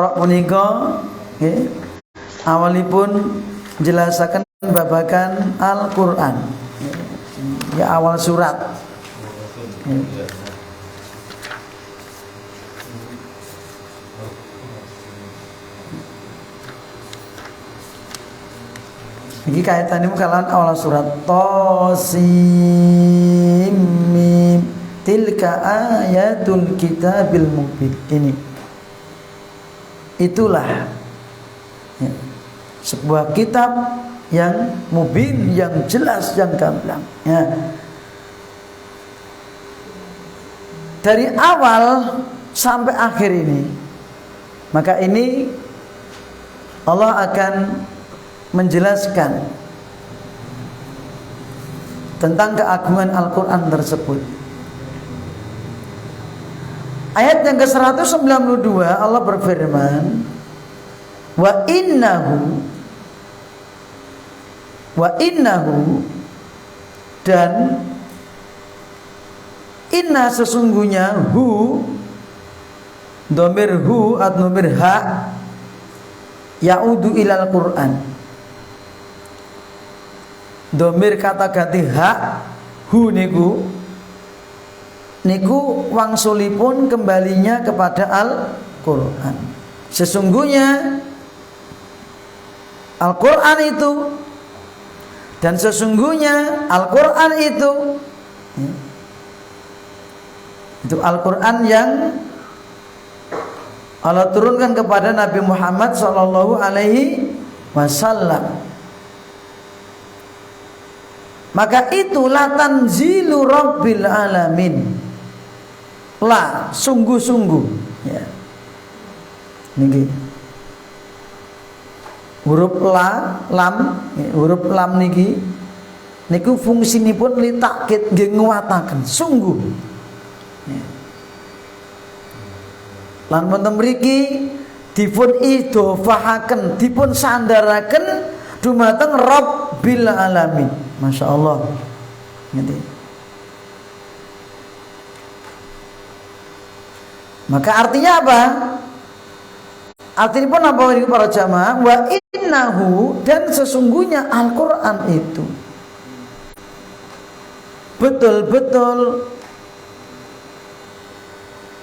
Menika nggih awalipun jelasaken babagan Al-Qur'an. Ya awal surat. Iki kaitannya kalian awal surat Tasim Mim tilka ayatul kitabil mubin. Ini itulah ya, sebuah kitab yang mubin, yang jelas, yang gamblang ya. Dari awal sampai akhir ini, maka ini Allah akan menjelaskan tentang keagungan Al-Quran tersebut. Ayat yang ke-192 Allah berfirman, wa innahu dan inna sesungguhnya hu dhamir hu atau dhamir ha ya'udu ilal Quran. Dhamir kata ganti ha hu niku wangsulipun kembalinya kepada Al-Quran. Sesungguhnya Al-Quran itu dan sesungguhnya Al-Quran itu Al-Quran yang Allah turunkan kepada Nabi Muhammad sallallahu alaihi wasallam. Maka itulah tanzilu rabbil alamin. La sungguh-sungguh ya. Niki huruf la lam ya, huruf lam niki niku fungsinipun li takkid nggih nguwataken sungguh ya. Lan wonten mriki dipun idhofahaken dipun sandaraken dumateng rabbil alamin. Masya Allah. Ngerti? Maka artinya apa? Artinya pun apa ini para jamaah? Wa innahu dan sesungguhnya Al-Quran itu betul-betul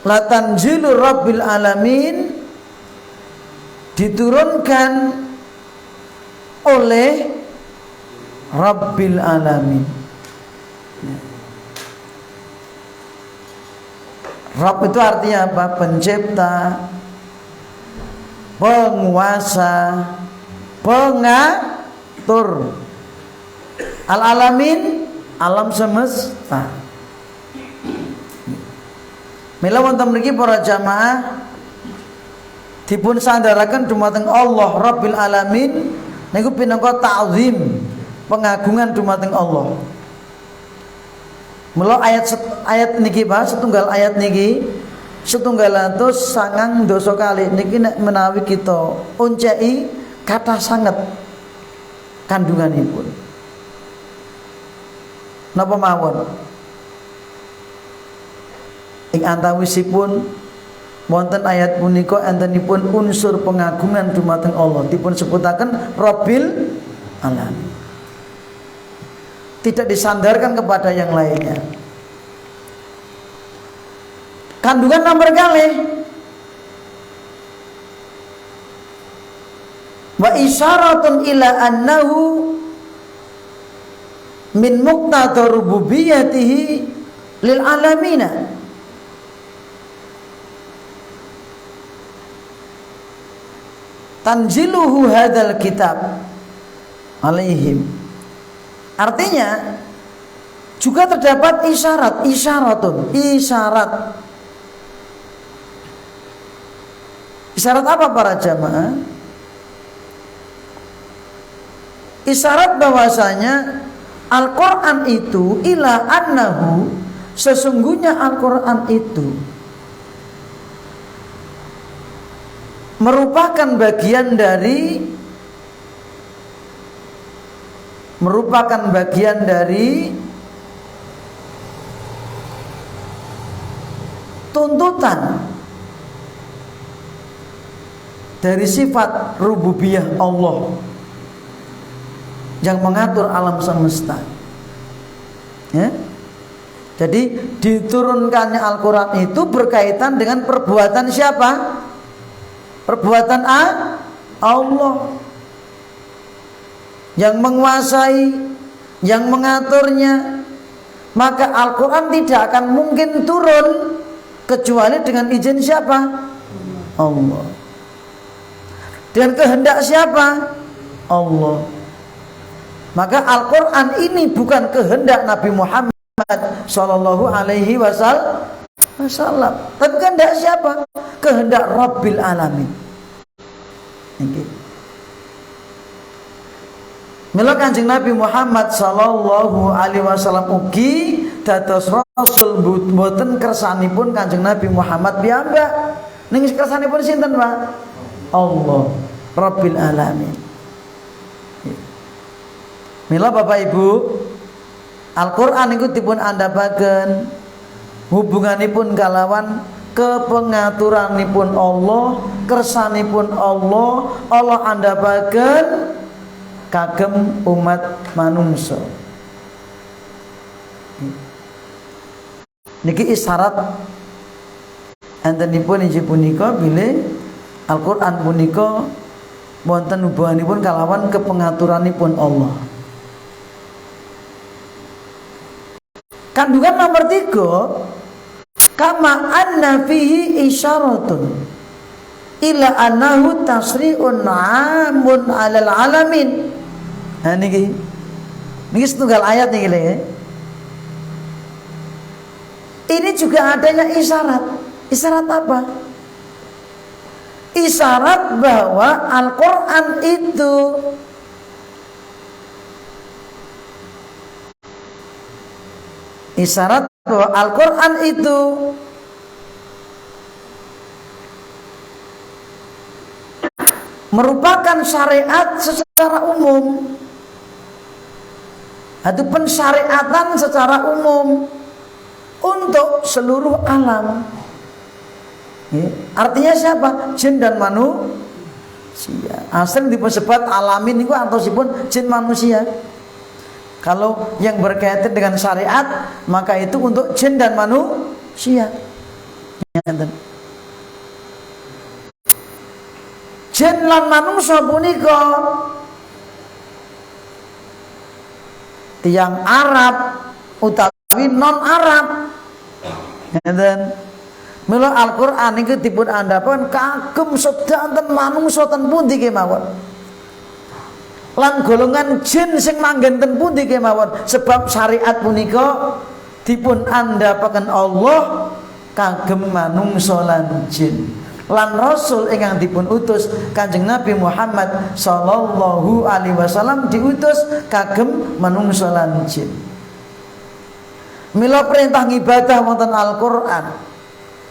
latanzilu rabbil alamin, diturunkan oleh Rabbil alamin. Rabb itu artinya apa? Pencipta, penguasa, pengatur. Al-alamin, alam semesta. Mila wonten mriki para jamaah dipun sandaraken dumateng Allah Rabbil alamin niku pinangka ta'zim, pengagungan dumateng Allah. Mula ayat niki Pak, setunggal ayat niki setunggal atus sangang dosa kali niki nek menawi kita uncai kata sanget kandunganipun. Napa mawon? Ing antawisipun wonten ayat punika entenipun unsur pengagungan dumateng Allah dipun sebutaken Rabbil alamin. Tidak disandarkan kepada yang lainnya. Kandungan nomor kali wa isyaratun ila annahu min muqtada rububiyyatihi lil alamina. Tanziluhu hadzal kitab alaihim. Artinya juga terdapat isyarat, isyaratun, isyarat. Isyarat apa para jamaah? Isyarat bahwasanya Al-Quran itu ila annahu, sesungguhnya Al-Quran itu merupakan bagian dari tuntutan dari sifat rububiyah Allah yang mengatur alam semesta. Ya. Jadi diturunkannya Al-Quran itu berkaitan dengan perbuatan siapa? Perbuatan Allah yang menguasai, yang mengaturnya. Maka Al-Quran tidak akan mungkin turun kecuali dengan izin siapa? Allah. Dan kehendak siapa? Allah. Maka Al-Quran ini bukan kehendak Nabi Muhammad Sallallahu Alaihi Wasallam, tapi kehendak siapa? Kehendak Rabbil Alamin. Mila Kanjeng Nabi Muhammad Sallallahu Alaihi Wasallam ugi dados Rasul boten kersanipun Kanjeng Nabi Muhammad piyambak. Ning kersanipun sinten, Pak? Allah Rabbil Alamin. Mila Bapak Ibu, Al-Quran itu dipun andhapaken hubunganipun kalawan kepengaturanipun Allah, kersanipun Allah, Allah andhapaken kagem umat manungsa. Niki isyarat antenipun injih punika bilih Al-Quran punika wonten hubunganipun kalawan kepengaturanipun Allah. Kandungan nomor 3, kama anna fihi isyaratun ila annahu tasri'un 'amun 'alal 'alamin. Nah niki setunggal ayat niki lho. Ini juga adanya isyarat. Isyarat apa? Isyarat bahwa Al-Quran itu isyarat bahwa Al-Quran itu merupakan syariat secara umum. Itu pensyariatan secara umum untuk seluruh alam. Artinya siapa? Jin dan manusia. Asal disebut alamin itu antosipun jin manusia. Kalau yang berkaitan dengan syariat, maka itu untuk jin dan manusia. Jin lan manungsa punika tiyang Arab utawi non Arab. Ngeten. Mila Al-Qur'an iki dipun andhapaken kagem sedanten manungsa ten pundi kemawon. Lan golongan jin sing manggen ten pundi kemawon, sebab syariat punika dipun andhapaken Allah kagem manungsa lan jin. Lan rasul ingkang dipun utus Kanjeng Nabi Muhammad sallallahu alaihi wasallam diutus kagem manungsa lan jin. Mila perintah ibadah wonten Al-Qur'an,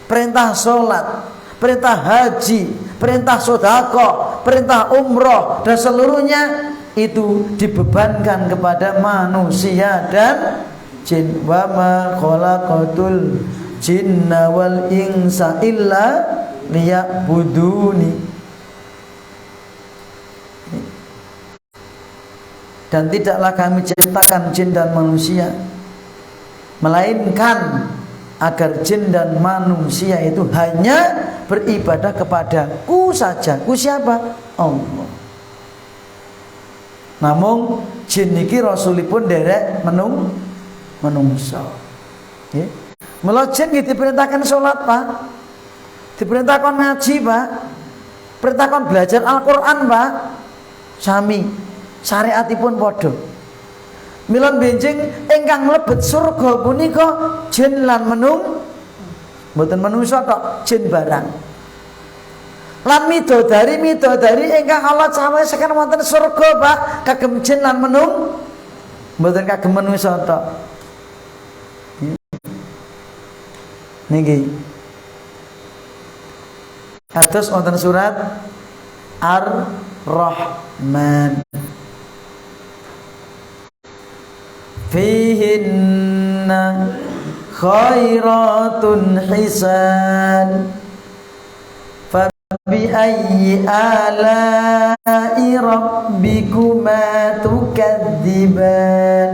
perintah salat, perintah haji, perintah sedekah, perintah umroh dan seluruhnya itu dibebankan kepada manusia dan jin. Wa ma khalaqatul jinna wal insa illa liya'buduni. Dan tidaklah kami ciptakan jin dan manusia melainkan agar jin dan manusia itu hanya beribadah kepadaku saja. Ku siapa? Allah. Namun jin niki rasulipun derek menungso. Nggih. Mula jin diperintahkan salat, Pak. Diperintahkan ngaji, Pak. Perintahkan belajar Al-Qur'an, Pak. Sami syariatipun padha. Mila benjing ingkang mlebet surga punika jin lan mboten manungsa tok, jin barang. Lan midodari ingkang Allah cawisaken wonten surga, Pak, kagem jin lan mboten kagem manungsa tok. Niki kados wonten surat Ar-Rahman. Fihinna khairatun hisan Biayyi ala'i rabbikuma tukadziban.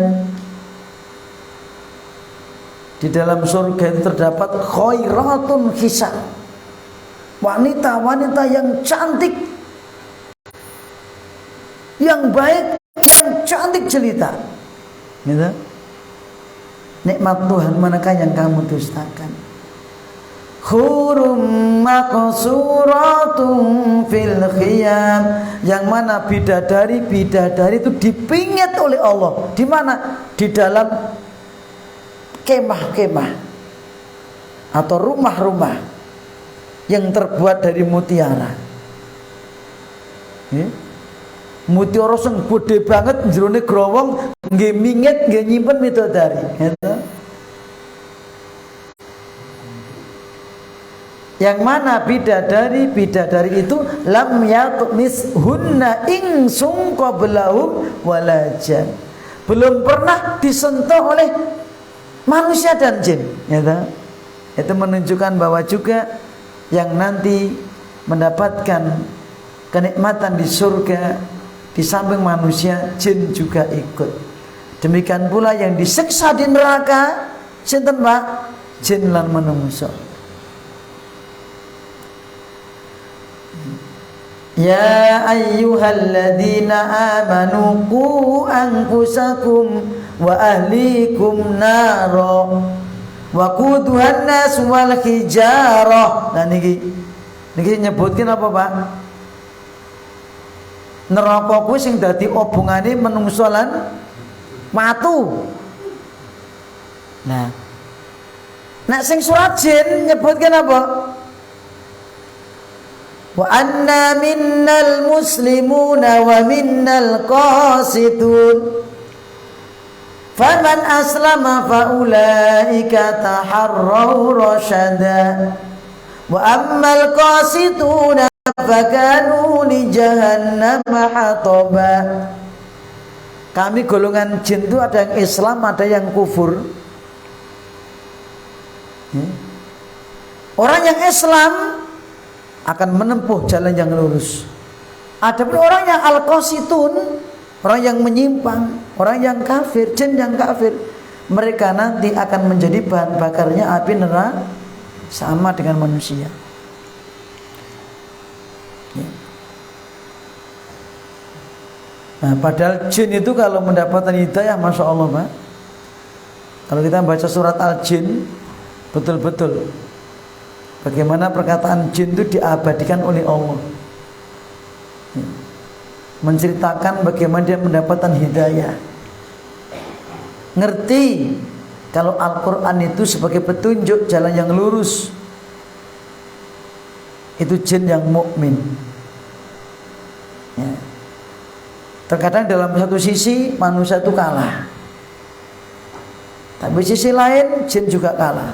Di dalam surga itu terdapat khairatun hisab, wanita-wanita yang cantik, yang baik, yang cantik jelita. Gitu. Nikmat Tuhan manakah yang kamu dustakan? Hurum maqsuratun fil khiyam, yang mana bidadari-bidadari itu dipingit oleh Allah. Di mana? Di dalam kemah-kemah atau rumah-rumah yang terbuat dari mutiara. Mutiara sing gede banget, jerone growong, nggih mingit, nggih nyimpen bidadari. Yang mana bidadari itu lam yatmishunna insun qablahum wala jan, belum pernah disentuh oleh manusia dan jin. Itu menunjukkan bahwa juga yang nanti mendapatkan kenikmatan di surga di samping manusia, jin juga ikut. Demikian pula yang disiksa di neraka, sinten Pak? Jin lan manungsa. Ya ayyuhalladzina amanu qu anfusakum wa ahlikum naro wa quduhan nas wal hijarah. Nah niki nyebutkin apa Pak? Neraka kuwi sing dadi obongane menungso lan watu. Nah, nek sing surat jin nyebutkin apa? Wa anna minnal muslimuna wa minnal qasitun faman aslama faulaika taharraw rasyada wa ammal qasituna fakanu li jahannam hataba. Kami golongan jin itu ada yang Islam, ada yang kufur. Orang yang Islam akan menempuh jalan yang lurus. Ada pun orang yang al-qasitun, orang yang menyimpang, orang yang kafir, jin yang kafir, mereka nanti akan menjadi bahan bakarnya api neraka sama dengan manusia. Nah, padahal jin itu kalau mendapatkan hidayah, masya Allah Pak. Kalau kita baca surat Al-Jin, betul-betul bagaimana perkataan jin itu diabadikan oleh Allah, menceritakan bagaimana dia mendapatkan hidayah, ngerti kalau Al-Quran itu sebagai petunjuk jalan yang lurus. Itu jin yang mukmin. Terkadang dalam satu sisi manusia itu kalah, tapi sisi lain jin juga kalah.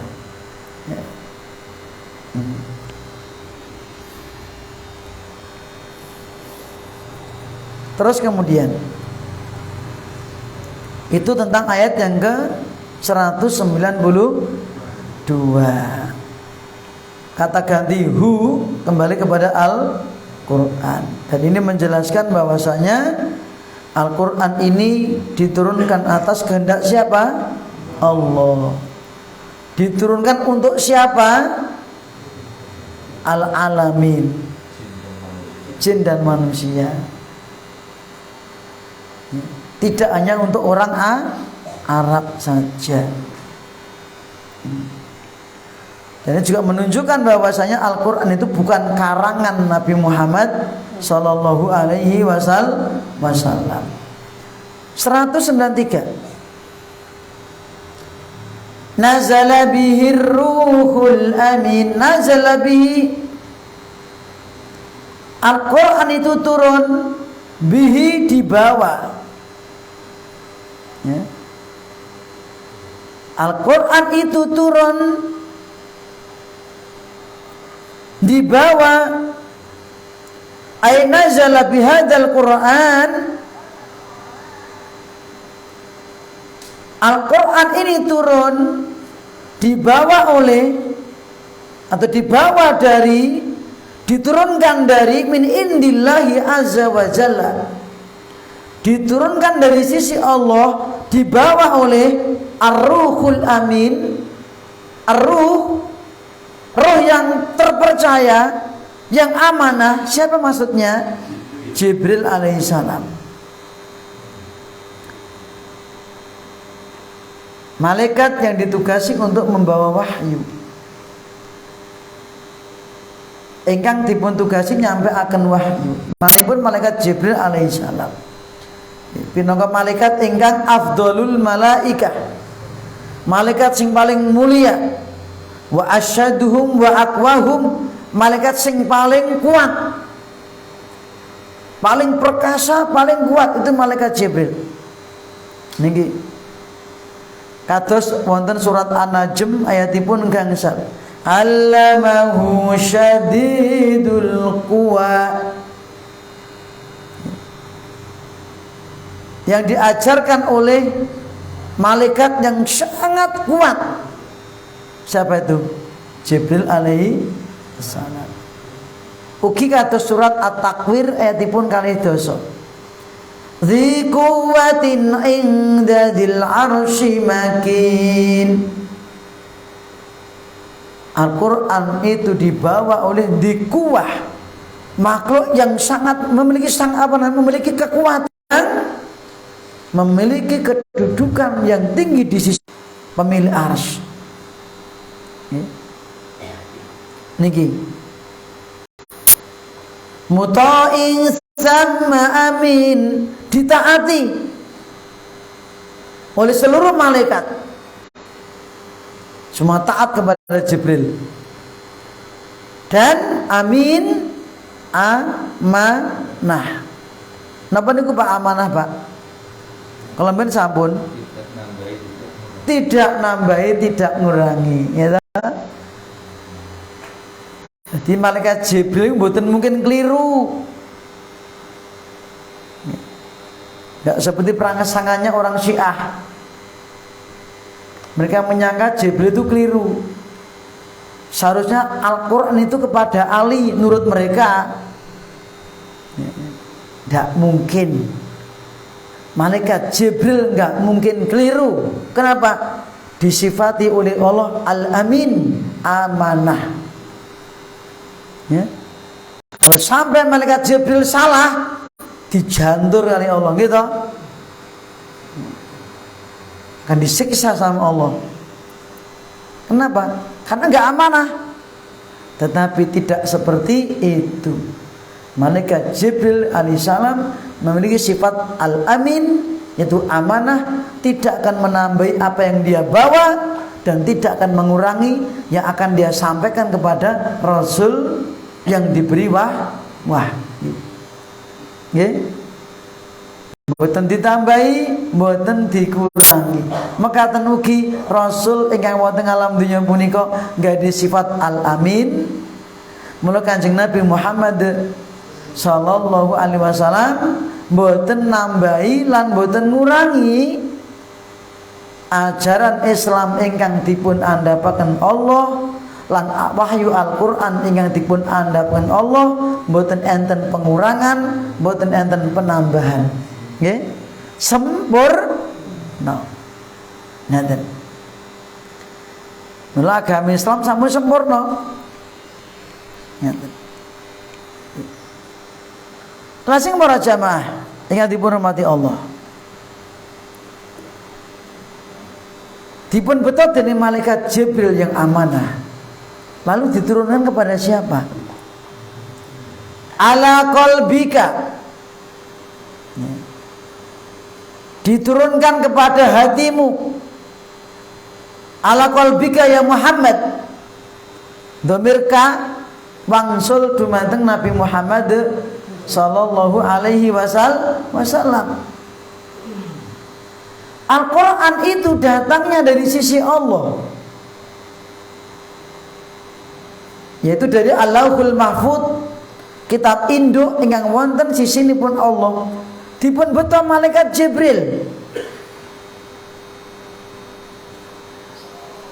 Terus kemudian itu tentang ayat yang ke 192. Kata ganti hu kembali kepada Al-Quran. Dan ini menjelaskan bahwasanya Al-Quran ini diturunkan atas kehendak siapa? Allah. Diturunkan untuk siapa? Al-alamin, jin dan manusia. Tidak hanya untuk orang Arab saja. Dan ini juga menunjukkan bahwasanya Al-Quran itu bukan karangan Nabi Muhammad Sallallahu Alaihi Wasallam. 193. Nazala bihir ruhul amin. Nazala bihi, Al-Quran itu turun, bihi dibawa. Al-Quran itu turun, dibawa. Ay nazala bihadzal Quran, Al-Quran ini turun dibawa oleh atau dibawa dari, diturunkan dari min indillahi azza wa jalla, diturunkan dari sisi Allah, dibawa oleh ar-ruhul amin, ar-ruh, roh yang terpercaya, yang amanah. Siapa maksudnya? Jibril alaihissalam, malaikat yang ditugasi untuk membawa wahyu, ingkang dipun tugasi nyampe akan wahyu. Malipun malaikat Jibril alaihissalam pinangka malaikat ingkang afdalul malaikah, malaikat sing paling mulia, wa asyaduhum wa aqwahum, malaikat sing paling kuat, paling perkasa, paling kuat, itu malaikat Jibril. Niki kados wonten surat An-Najm ayatipun gangsal, allamahu syadidul quwa, yang diajarkan oleh malaikat yang sangat kuat. Siapa itu? Jibril alaihi salam. Ugi kados surat At-Takwir ayatipun kalih dasa, dzi quwwatin inda dzil arsy makin. Al-Quran itu dibawa oleh dikuwah, makhluk yang sangat memiliki memiliki kekuatan, memiliki kedudukan yang tinggi di sisi pemilik arsy. Niki muta'in sama amin, ditaati oleh seluruh malaikat, semua taat kepada Jibril. Dan amin, amanah. Napa niku Pak amanah Pak? Kalau ben sampun tidak nambahi, tidak ngurangi, ya. Jadi malaikat Jibril mboten mungkin keliru. Tidak seperti prasangkanya orang Syiah. Mereka menyangka Jibril itu keliru. Seharusnya Al-Quran itu kepada Ali, menurut mereka. Tidak mungkin. Malaikat Jibril nggak mungkin keliru. Kenapa? Disifati oleh Allah Al-Amin, amanah. Ya. Kalau sampai malaikat Jibril salah, dijantur oleh Allah, gitu, akan disiksa sama Allah. Kenapa? Karena nggak amanah. Tetapi tidak seperti itu. Malaikat Jibril alaihissalam memiliki sifat al-amin, yaitu amanah, tidak akan menambahi apa yang dia bawa dan tidak akan mengurangi yang akan dia sampaikan kepada Rasul yang diberi wahyu. Nggih. Mboten ditambahi, mboten dikurangi. Mekaten ugi Rasul ingkang wonten alam dunya punika nggih sifat al-amin. Mula Kanjeng Nabi Muhammad sallallahu alaihi wasallam mboten nambahi lan mboten ngurangi ajaran Islam ingkang dipun andhapaken Allah lan wahyu Al-Qur'an ingkang dipun andhapaken Allah, mboten enten pengurangan, mboten enten penambahan. Nggih. Sempurna. Ngaten. Mula agama Islam sampun sempurna. Ngaten. Lasing para jamaah ingkang dipun hormati Allah. Dipun betot dening malaikat Jibril yang amanah. Lalu diturunkan kepada siapa? Ala qalbika. Diturunkan kepada hatimu. Ala qalbika ya Muhammad. Dhamirka wangsul dumateng Nabi Muhammad sallallahu alaihi wasallam. Al-Quran itu datangnya dari sisi Allah, yaitu dari Allahul Mahfud, kitab induk ingkang wonten sisinipun Allah, dipun beto malaikat Jibril,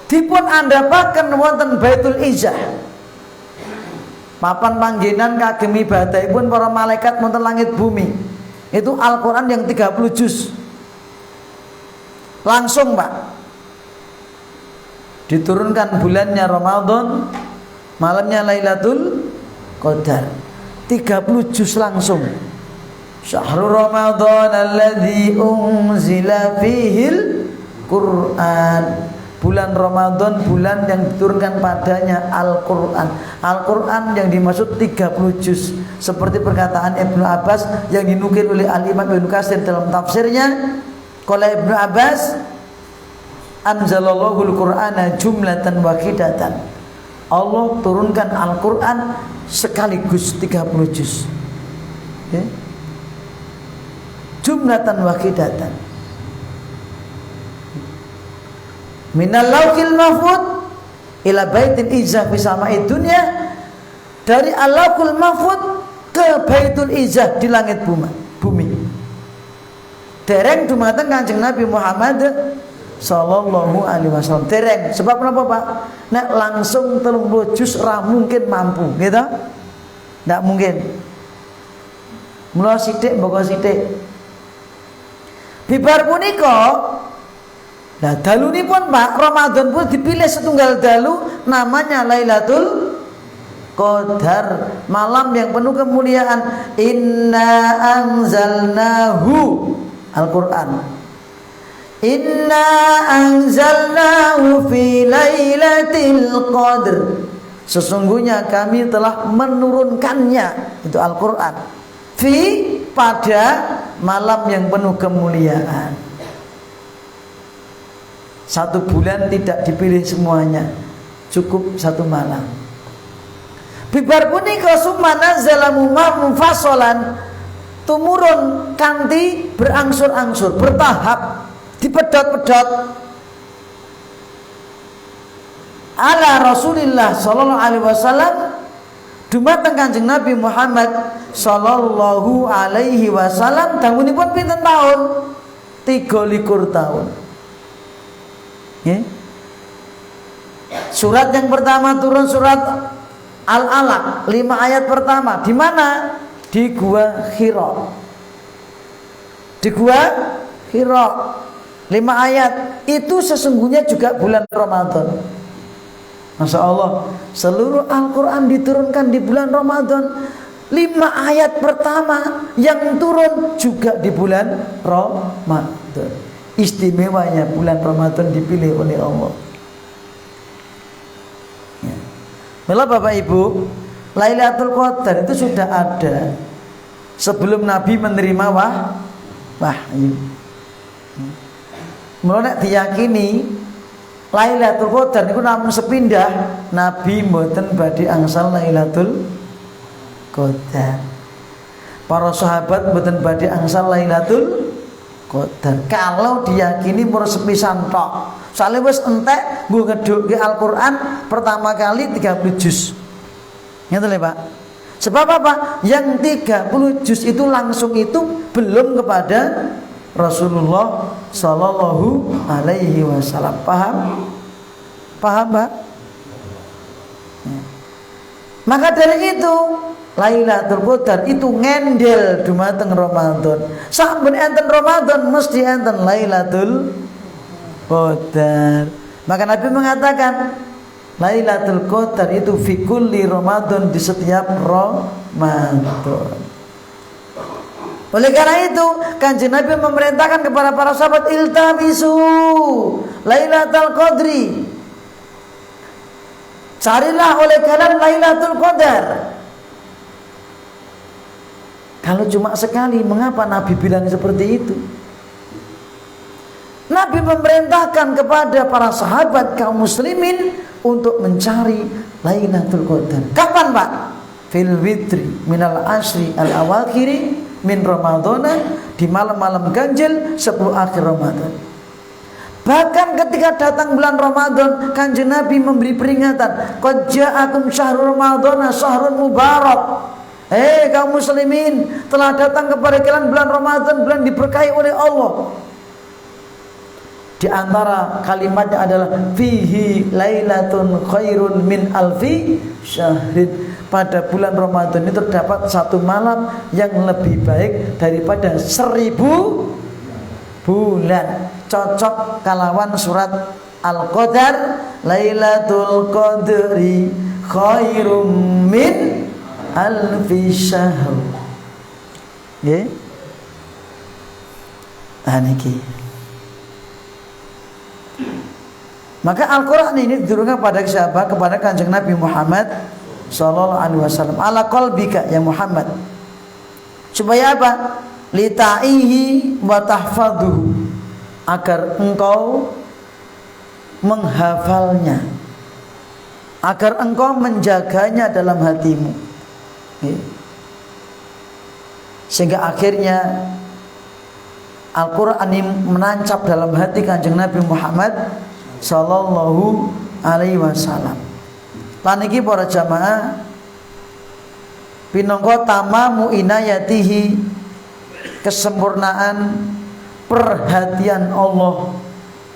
dipun andhapaken wonten Baitul Izzah. Papan panggenan kagem ibadahipun para malaikat wonten langit bumi. Itu Al-Qur'an yang 30 juz. Langsung, Pak. Diturunkan bulannya Ramadan, malamnya Lailatul Qadar. 30 juz langsung. Syahrul Ramadan alladzi unzila fihil Qur'an. Bulan Ramadan, bulan yang diturunkan padanya Al-Quran. Al-Quran yang dimaksud 30 juz. Seperti perkataan Ibnu Abbas yang dinukil oleh Al-Imam Ibnu Katsir dalam tafsirnya. Qala Ibnu Abbas, anzalallahu al-Qur'ana jumlatan wahidatan. Allah turunkan Al-Quran sekaligus 30 juz. Okay. Jumlatan wahidatan. Minal lauhil mahfud ila baitil izzah fi sama'id dunya, dari al-lauhul mahfud ke baitul izzah di langit bumi. Dereng dumateng Kanjeng Nabi Muhammad sallallahu alaihi wasallam. Dereng. Sebab kenapa, Pak? Nek langsung 30 juz ora mungkin mampu, gitu? Ndak mungkin. Mula sithik mboko sithik. Bibar punika, nah dalunipun Pak, Ramadan pun dipilih setunggal dalu namanya Lailatul Qadar, malam yang penuh kemuliaan. Inna anzalnahu, Al-Qur'an. Inna anzalnahu fi Lailatul Qadr. Sesungguhnya kami telah menurunkannya, itu Al-Qur'an, fi, pada malam yang penuh kemuliaan. Satu bulan tidak dipilih semuanya, cukup satu malam. Bibar punika sumana zalamu mufasolan, tumurun kanti berangsur-angsur, bertahap, dipedot-pedot. Ala Rasulillah sallallahu alaihi wasallam, dumateng Kanjeng Nabi Muhammad sallallahu alaihi wasallam, dangunipun pinten taun? 23 tahun. Surat yang pertama turun surat Al-Alaq, 5 ayat pertama. Di mana? Di Gua Hira. Di Gua Hira, 5 ayat. Itu sesungguhnya juga bulan Ramadan. Masya Allah, seluruh Al-Quran diturunkan di bulan Ramadan. 5 ayat pertama yang turun juga di bulan Ramadan. Istimewanya bulan Ramadan dipilih oleh Allah. Ya. Mila Bapak Ibu, Lailatul Qadar itu sudah ada sebelum Nabi menerima wahyu. Mula nek diyakini Lailatul Qadar niku namung sepindah, Nabi mboten badhe angsal Lailatul Qadar. Para sahabat mboten badhe angsal Lailatul Qadar. Kalau diyakini mur sepisan tok. Soale wis entek nggo ngedhukke Al-Qur'an pertama kali 30 juz. Ngeten lho, Pak. Sebab apa? Yang 30 juz itu langsung itu belum kepada Rasulullah sallallahu alaihi wasallam. Paham? Paham, Pak? Ya. Maka dari itu Lailatul Qadar itu ngendel dumateng Ramadan. Saben enten Ramadan mesti enten Lailatul Qadar. Maka Nabi mengatakan Lailatul Qadar itu fi kulli Ramadan, di setiap Ramadan. Oleh karena itu Kanjeng Nabi memerintahkan kepada para sahabat, iltamisu Lailatul Qadri. Carilah oleh kalian Lailatul Qadar. Kalau cuma sekali, mengapa Nabi bilang seperti itu? Nabi memerintahkan kepada para sahabat kaum muslimin untuk mencari Lailatul Qadar. Kapan, Pak? Fil witri minal asri al-awakhiri min Ramadana, di malam-malam ganjil 10 akhir Ramadan. Bahkan ketika datang bulan Ramadan, Kanjeng Nabi memberi peringatan, qad ja'akum syahrul ramadhana syahrun mubarak. Kaum muslimin, telah datang kepada kalian bulan Ramadan, bulan diberkahi oleh Allah. Di antara kalimatnya adalah fihi lailatun khairun min alfi syahrin. pada bulan Ramadan ini terdapat satu malam yang lebih baik daripada 1000 bulan. Cocok kalawan surat Al-Qadar, Lailatul Qadri khairum min alfi syahr. Nggih. Niki. Maka Al-Qur'an ini diturunkan pada siapa? Kepada Kanjeng Nabi Muhammad sallallahu alaihi wasallam. Ala qalbika ya Muhammad. Supaya apa? Lita'ihi wa tahfaduhu, agar engkau menghafalnya, agar engkau menjaganya dalam hatimu. Sehingga akhirnya Al-Quran ini menancap dalam hati Kanjeng Nabi Muhammad sallallahu alaihi wasallam. Lan iki para jamaah pinangka tamamu inayatihi, kesempurnaan perhatian Allah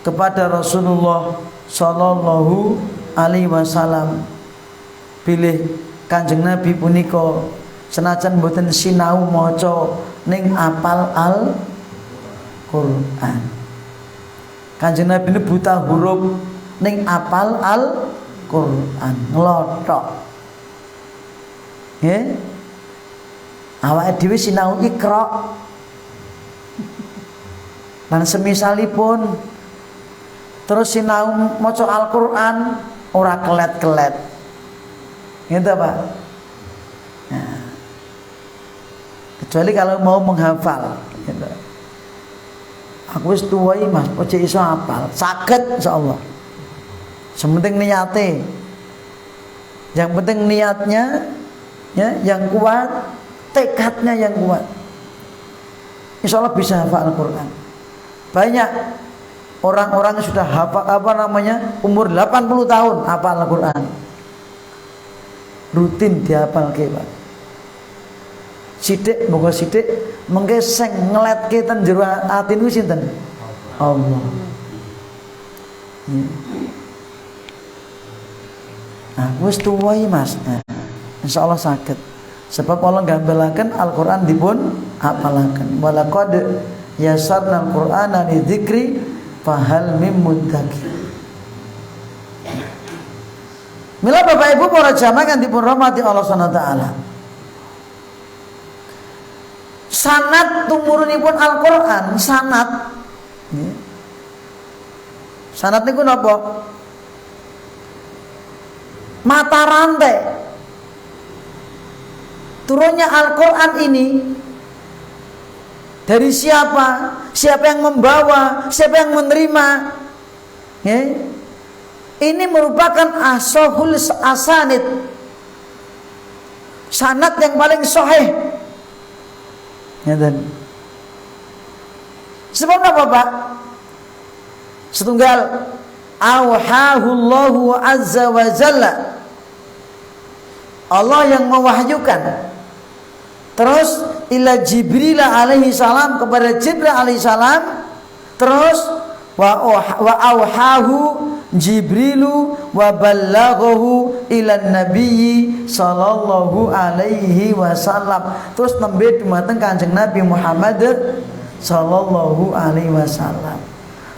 kepada Rasulullah sallallahu alaihi wasallam. Bilih Kanjeng Nabi punika senajan mboten sinau maca ning apal Al-Qur'an. Kanjeng Nabi ini buta huruf ning apal Al-Qur'an, nglothok. Nggih. Awake dhewe sinau Iqra. Lan semisalipun terus sinau maca Al-Qur'an ora kelet-kelet. Gitu Pak. Nah, kecuali kalau mau menghafal gitu. Aku wis tuwai Mas, ojo iso hafal. Saged insyaallah. Sementing niate. Yang penting niatnya ya yang kuat, tekadnya yang kuat. Insyaallah bisa hafal Al-Qur'an. Banyak orang-orang yang sudah hafal umur 80 tahun hafal Al-Qur'an. Rutin dihafal ke Pak. Sithik moga sithik mengke sing ngeletke ten jero ati niku sinten? Allah. Nah, wis tuwai Mas. Nah, insyaallah saged. Sebab Allah gambelaken Al-Qur'an dipun hafalaken. Walaqad yasarna al-Qur'ana lidzikri fahal mim muddakir. Mila Bapak Ibu para jamaah yang dipun rahmati Allah Subhanahu wa taala. Sanad tumurunipun Al-Qur'an, sanad. Sanad niku napa? Mata rantai turunnya Al-Qur'an ini dari siapa? Siapa yang membawa? Siapa yang menerima? Ini merupakan asahul asanid, sanad yang paling sahih. Sebab apa Pak? Setunggal awhahullahu azza wa jalla, Allah yang mewahyukan. Terus ila Jibril alaihi salam, kepada Jibril alaihi salam. Terus wa awhahu Jibrilu wa ballaghahu ila nabiyyi sallallahu alaihi wasallam. Terus nembe dumateng Kanjeng Nabi Muhammad sallallahu alaihi wasallam.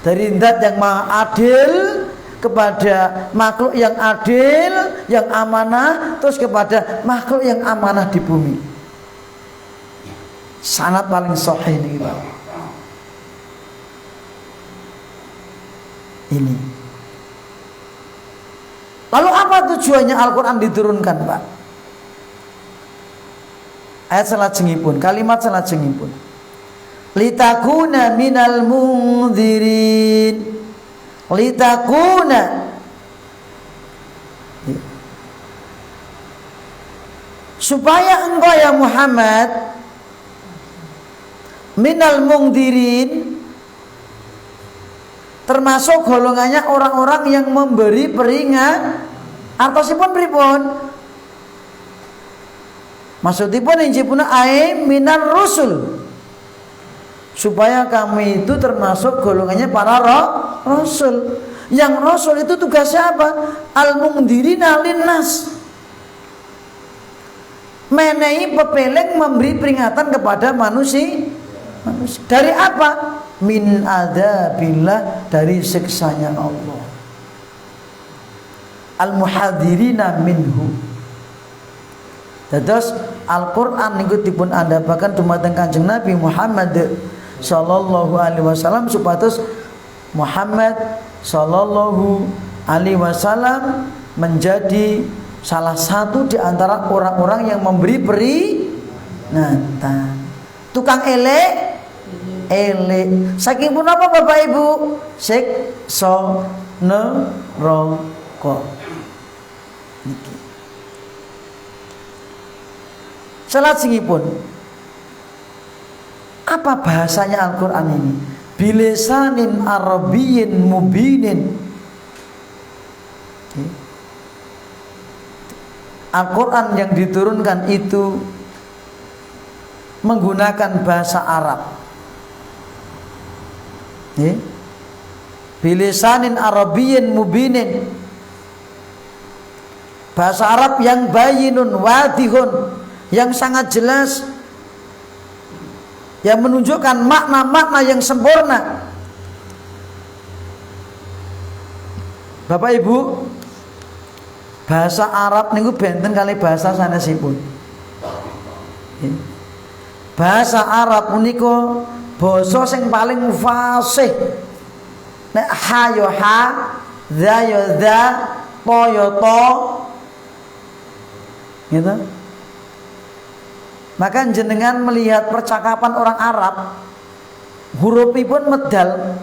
Dari zat yang maha adil kepada makhluk yang adil, yang amanah, terus kepada makhluk yang amanah di bumi. Sanad paling sahih ini Pak. Ini. Lalu apa tujuannya Al-Quran diturunkan Pak? Ayat salajengipun, kalimat salajengipun. Litakuna minal mundzirin. Litakuna, supaya engkau ya Muhammad minal mundzirin, termasuk golongannya orang-orang yang memberi peringatan. Artosipun pripun? Maksudipun injipuna ai minar rusul, supaya kami itu termasuk golongannya para rasul. Yang rasul itu tugasnya apa? Al-mungdirina linnas, menehi pepeling memberi peringatan kepada manusia. Dari apa? Min adzabillah, dari siksanya Allah. Al-muhadirina minhu. Dados Al-Qur'an niku dipun andhapaken dumateng Kanjeng Nabi Muhammad sallallahu alaihi wasallam supados Muhammad sallallahu alaihi wasallam menjadi salah satu di antara orang-orang yang memberi peringatan. Tukang elek saking pun apa Bapak Ibu? Siksa neraka. Niki. Salajengipun, apa bahasanya Al-Qur'an ini? Bilisanin Arabiyyin mubinin. Al-Qur'an yang diturunkan itu menggunakan bahasa Arab. Bilisanin Arabiyyin mubinin. Bahasa Arab yang bayinun wadihun, yang sangat jelas, yang menunjukkan makna-makna yang sempurna. Bapak Ibu, bahasa Arab niku benten kali bahasa sanesipun. Bahasa Arab menika basa sing paling fasih. Nek ha yo ha, za yo za, to yo to. Gitu. Maka jenengan melihat percakapan orang Arab, hurufipun medal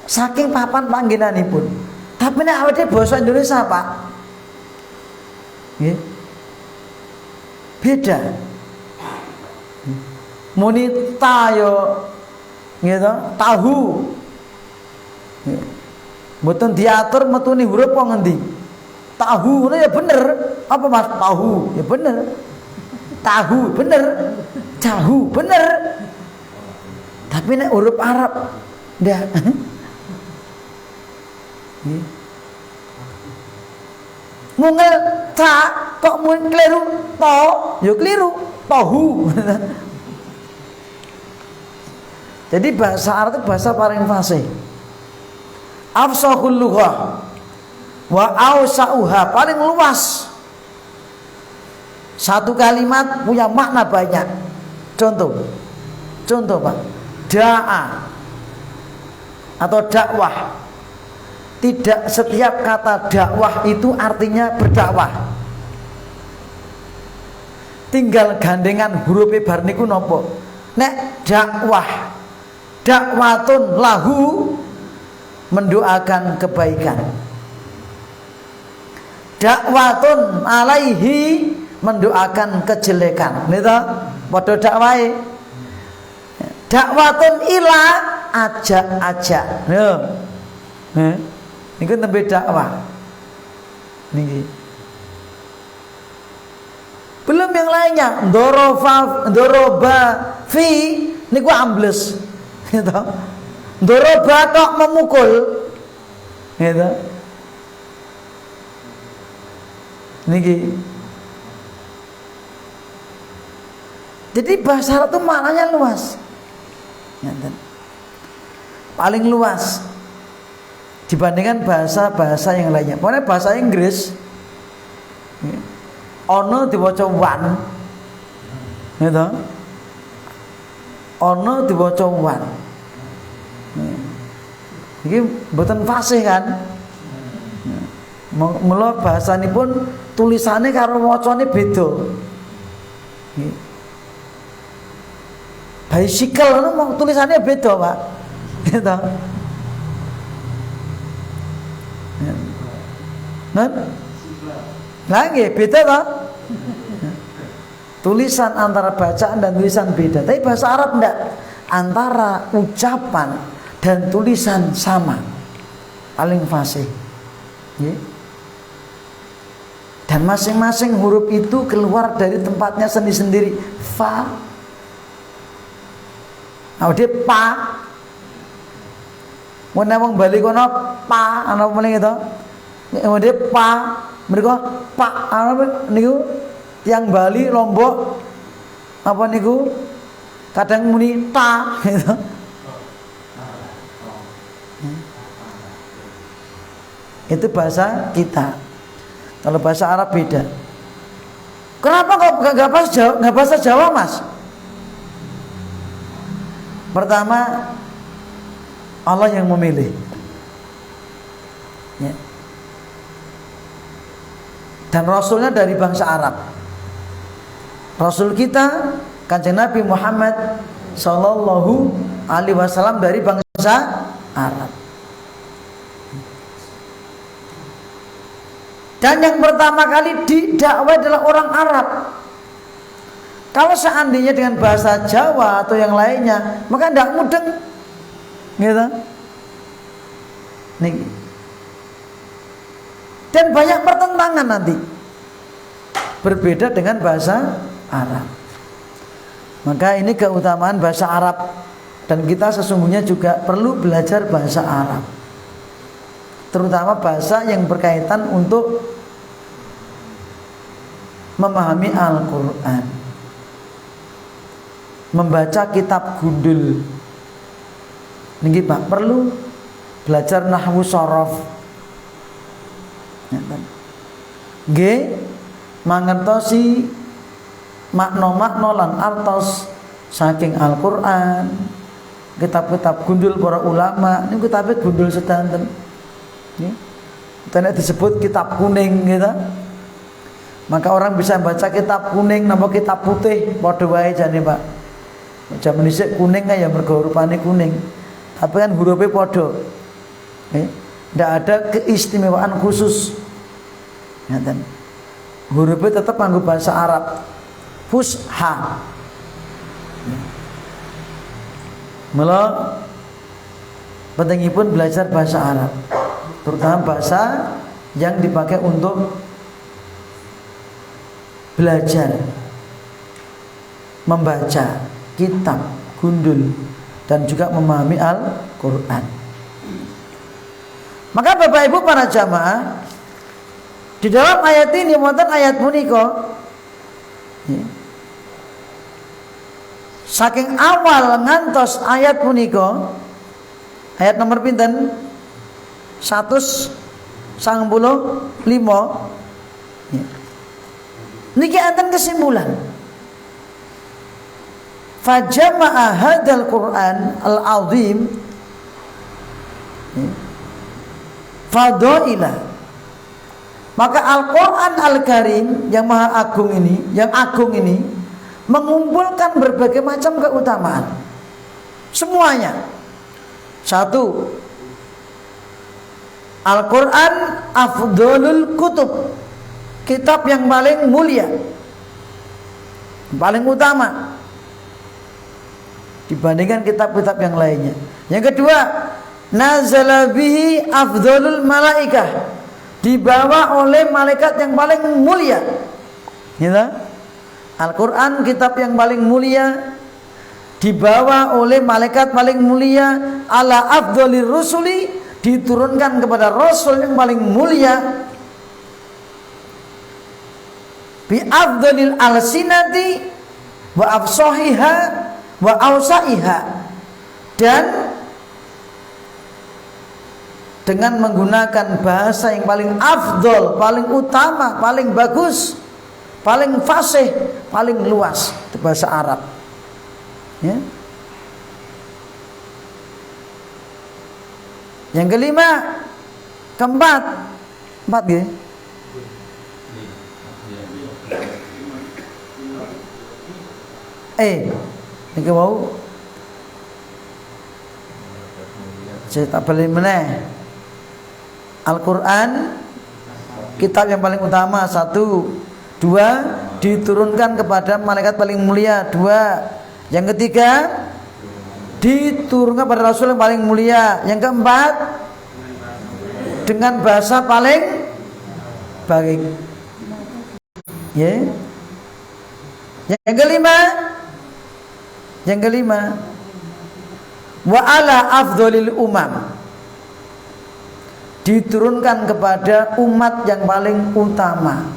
saking papan panggenanipun. Tapi nek awake basa Indonesia, Pak, nggih, beda. Muni tayo gitu, tahu. Mboten diatur metune huruf kok ngendi. Tahu ya bener. Apa Mas? Tahu ya bener. Tahu bener, jahu bener. Tapi nek huruf Arab ndak. Mungel ta kok mun keliru to, ya keliru. Tahu. Jadi bahasa Arab itu bahasa paling fasih. Afsahul lughah wa awsa'uha, paling luas. Satu kalimat punya makna banyak. Contoh Pak, da'a atau dakwah. Tidak setiap kata dakwah itu artinya berdakwah. Tinggal gandengan huruf bar niku napa? Nek dakwah, dakwatun lahu, mendoakan kebaikan. Dakwatun alaihi, mendoakan kejelekan. Nito padha dakwahe. Dakwatun ila, ajak-ajak. Lho. Niku tembe dakwah. Niki. Belum yang lainnya, ndoroba fi niku ambles. Gitu. Ndoroba kok memukul. Gitu. Niki. Jadi bahasa Arab itu maknanya luas. Paling luas dibandingkan bahasa-bahasa yang lainnya. Pokoknya bahasa Inggris ono diwaca one, gitu. Ono diwaca one. Iki mboten fasih kan? Mula bahasanipun tulisannya karo wacane beda. Bicycle itu tulisannya beda, Pak. Gitu. Nggih, beda toh? Tulisan antara bacaan dan tulisan beda. Tapi bahasa Arab enggak. Antara ucapan dan tulisan sama. Paling fasih. Dan masing-masing huruf itu keluar dari tempatnya sendiri-sendiri. Fa. Nah, dia pa. Wong wong Bali kono pa ana meneh to. Dia pa, mereka pa ana niku Tiang Bali, Lombok, apa niku? Kadang muni ta gitu. Itu bahasa kita. Kalau bahasa Arab beda. Kenapa kok nggak bahasa Jawa, Mas? Pertama, Allah yang memilih. Ya. Dan Rasulnya dari bangsa Arab. Rasul kita Kanjeng Nabi Muhammad Sallallahu Alaihi Wasallam dari bangsa Arab. Dan yang pertama kali didakwah adalah orang Arab. Kalau seandainya dengan bahasa Jawa atau yang lainnya, maka tidak mudeng, gitu. Nih. Dan banyak pertentangan nanti. Berbeda dengan bahasa Arab. Maka ini keutamaan bahasa Arab. Dan kita sesungguhnya juga perlu belajar bahasa Arab. Terutama bahasa yang berkaitan untuk memahami Al-Quran, membaca kitab gundul. Niki Pak, perlu belajar nahwu shorof. Nggih, mangertosi makna-makna lan artos saking Al-Quran, kitab-kitab gundul para ulama. Ini kitabnya gundul sedanten. Ini disebut kitab kuning gitu. Maka orang bisa baca kitab kuning napa kitab putih padha wae jane, Pak. Jaman dhisik kuning kan ya mergo rupane kuning. Tapi kan hurufnya padha. Tidak ada keistimewaan khusus. Ngaten. Hurufnya tetap nganggo bahasa Arab. Fusha. Mula pentingipun belajar bahasa Arab. Terutama bahasa yang dipakai untuk belajar membaca kitab gundul dan juga memahami Al-Quran. Maka Bapak Ibu para jamaah, di dalam ayat ini wonten ayat punika saking awal ngantos ayat punika, ayat nomor pinten 195 niki enten kesimpulan. Fajama'a hadzal Qur'an al-azim fadaila. Maka Al-Qur'an Al-Karim yang maha agung ini, yang agung ini mengumpulkan berbagai macam keutamaan. Semuanya. Satu, Al-Qur'an afdhalul kutub. Kitab yang paling mulia, paling utama dibandingkan kitab-kitab yang lainnya. Yang kedua, nazala bihi afdhalul malaikah, dibawa oleh malaikat yang paling mulia. Gitu? Al-Quran kitab yang paling mulia, dibawa oleh malaikat paling mulia, ala afdhalir rusuli, diturunkan kepada rasul yang paling mulia, bi afdhalil alsinati wa afsahiha wa awsaiha, dan dengan menggunakan bahasa yang paling afdol, paling utama, paling bagus, paling fasih, paling luas, itu bahasa Arab. Ya. Yang kelima, keempat ya. Ini mau saya tak beli meneh. Al-Quran kitab yang paling utama, satu. Dua, diturunkan kepada malaikat paling mulia. Dua. Yang ketiga, diturunkan pada Rasul yang paling mulia. Yang keempat, dengan bahasa paling baik. Ya. Yang kelima, wa ala afdhalil umam, diturunkan kepada umat yang paling utama.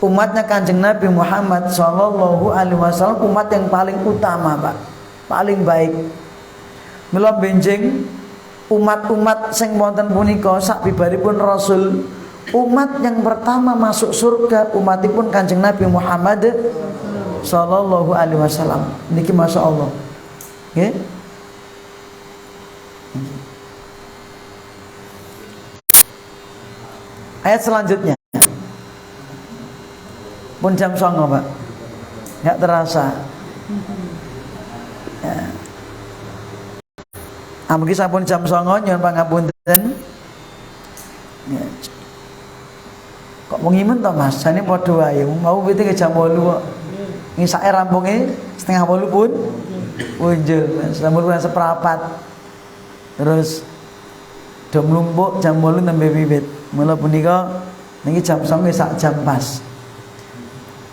umatnya Kanjeng Nabi Muhammad sallallahu alaihi wasallam umat yang paling utama, Pak. Paling baik. Mila benjing umat-umat sing wonten punika sakbibaripun Rasul, umat yang pertama masuk surga umatipun Kanjeng Nabi Muhammad sallallahu alaihi wasallam. Niki masyaallah. Nggih. Ayat selanjutnya. Pun jam 09.00, Pak. Enggak terasa. Ya. Amugi sampun jam 09.00 nyuwun pangapunten. Ya. Kok mengimen to, Mas? Jane padha wae. Mau wite ke jam 8 kok. Ngisake rampunge 7:30 pun punjul. Sampun seprapat. Terus do mlumpuk jam 8 nembe wiwit. Mula punika niki jam 09.00 sak jam pas.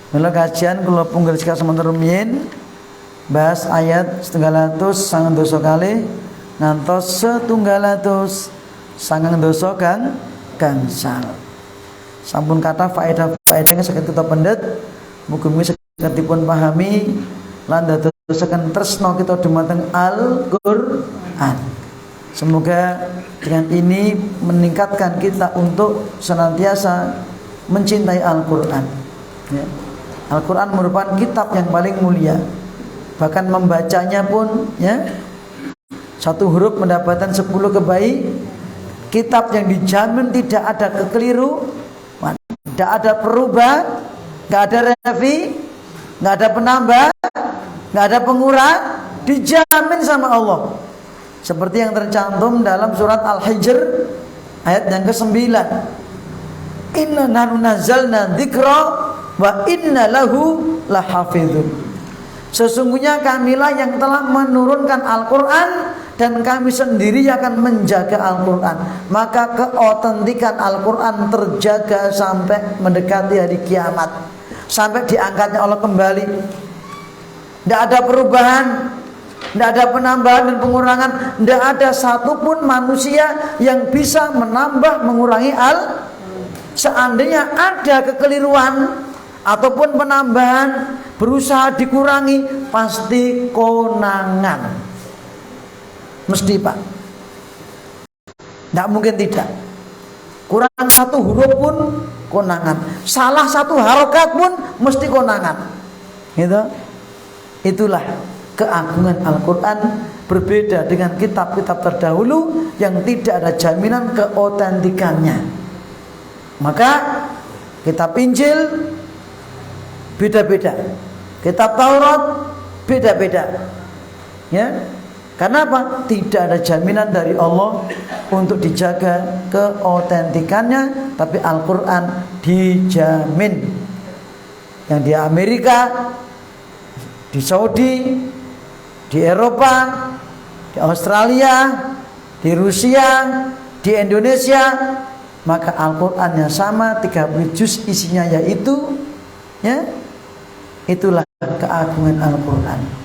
Mula kajian kula punggal sika semonten rumiyin bahas ayat 100 sangang dosa kalih ngantos 100 sangang dosa kang gangsal. Sampun kata faedah-faedah saged kita pendet mugi-mugi saged dipun pahami lan dadosaken tresna kita dumateng Al-Qur'an. Semoga dengan ini meningkatkan kita untuk senantiasa mencintai Al-Qur'an. Ya. Al-Quran merupakan kitab yang paling mulia. Bahkan membacanya pun ya, satu huruf mendapatkan 10 kebaik. Kitab yang dijamin tidak ada kekeliru, tidak ada perubahan, tidak ada revi, tidak ada penambah, tidak ada pengurang, dijamin sama Allah. Seperti yang tercantum dalam surat Al-Hijr ayat yang ke-9. Inna nahnu nazzalna dzikra wa inna lahu lahafizun. Sesungguhnya kamilah yang telah menurunkan Al-Quran dan kami sendiri akan menjaga Al-Quran. Maka keotentikan Al-Quran terjaga sampai mendekati hari kiamat, sampai diangkatnya Allah kembali. Tidak ada perubahan, tidak ada penambahan dan pengurangan. Tidak ada satupun manusia yang bisa menambah mengurangi seandainya ada kekeliruan ataupun penambahan berusaha dikurangi, pasti konangan. Mesti, Pak. Tidak mungkin tidak. Kurang satu huruf pun konangan. Salah satu harokat pun mesti konangan. Gitu. Itulah keagungan Al-Quran, berbeda dengan kitab-kitab terdahulu yang tidak ada jaminan keotentikannya. Maka kitab Injil beda-beda, kitab Taurat beda-beda, ya. Karena apa? Tidak ada jaminan dari Allah untuk dijaga keotentikannya, tapi Al-Quran dijamin. Yang di Amerika, di Saudi, di Eropa, di Australia, di Rusia, di Indonesia, maka Al-Qurannya sama, 30 juz isinya, yaitu ya, itulah keagungan Al-Quran.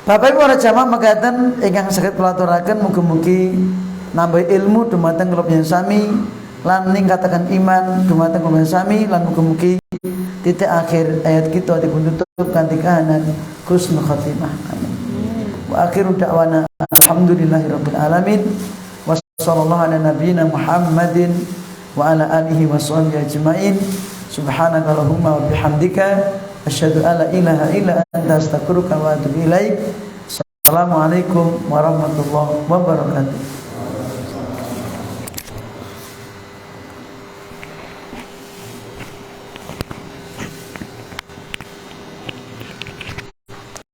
Bapak Ibu para jamaah mekaten ingkang saged kula aturaken mugi-mugi nambah ilmu dumateng kula sami lan ningkataken iman dumateng kula sami lan mugi-mugi titik akhir ayat kita dipun tutup kanthi kahanan husnul khatimah. Amin. Wa akhiru da'wana alhamdulillahirabbil alamin. Wa sallallahu ala nabiyyina Muhammadin wa ala alihi washabbihi ajmain. Subhanaka Allahumma wa bihamdika asyhadu an la ilaha illa anta astaghfiruka wa atubu ilaik. Assalamualaikum warahmatullahi wabarakatuh.